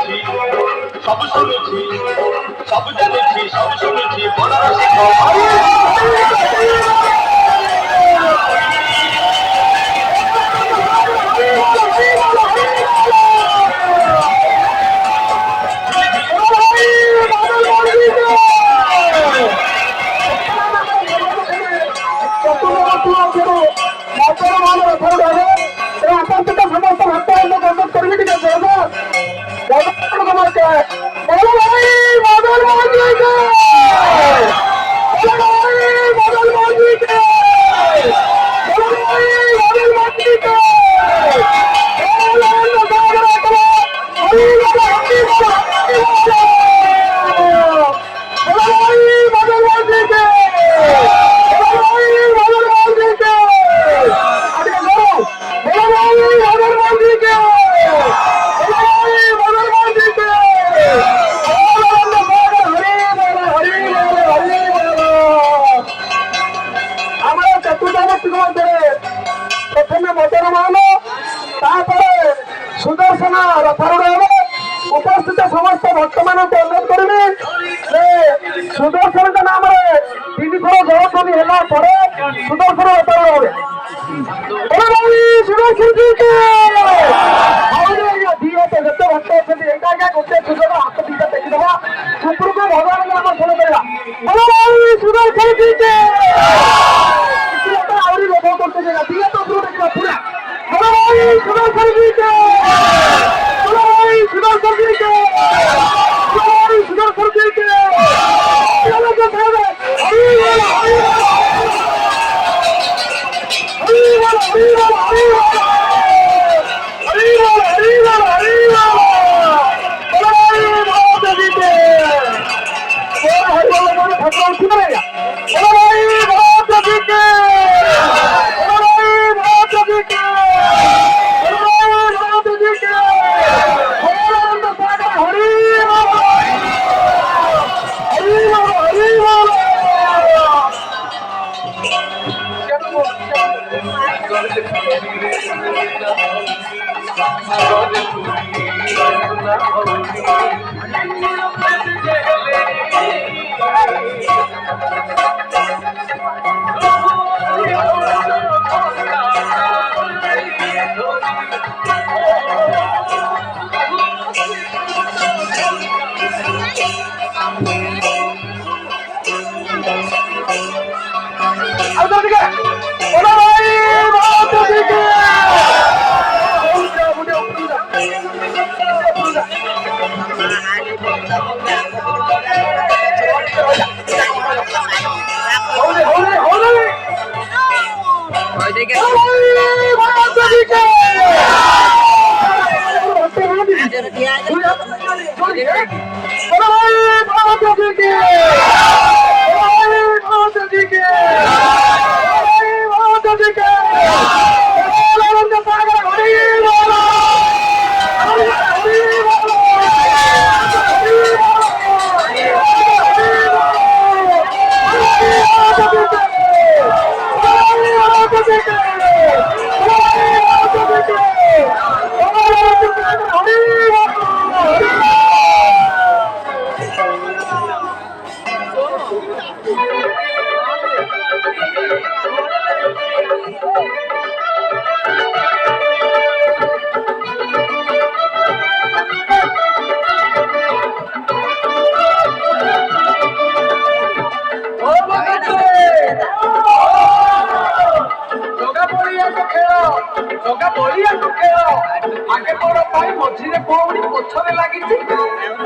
ଜାଣିଛି ସବୁ ଶୁଣୁଛି ସବୁ ଜାଣିଛି ସବୁ ଶୁଣୁଛି ବଡ଼ ରସିକ सुदर्शन रथारूढ़ उपस्थित समस्त भक्त मान अनुरोध करी सुदर्शन नाम तीन थर जलध्वनि है सुदर्शन रथारूढ़ सुदर्शन जी के दी हाथ जिते भक्त अच्छे एका गोटे सुजोग हाथ दीटा टेकिदवा ऊपर को भगवान नाम शुण करवा सुदर्शन जी के आहरी लोभ करते दी हाथ उपरू टेकिदा पूरा सुदर्शन जी के सुदर्शन जी के सुदर्शन जी के आगे बड़ पाई मझे कौड़ी पछरे लगी।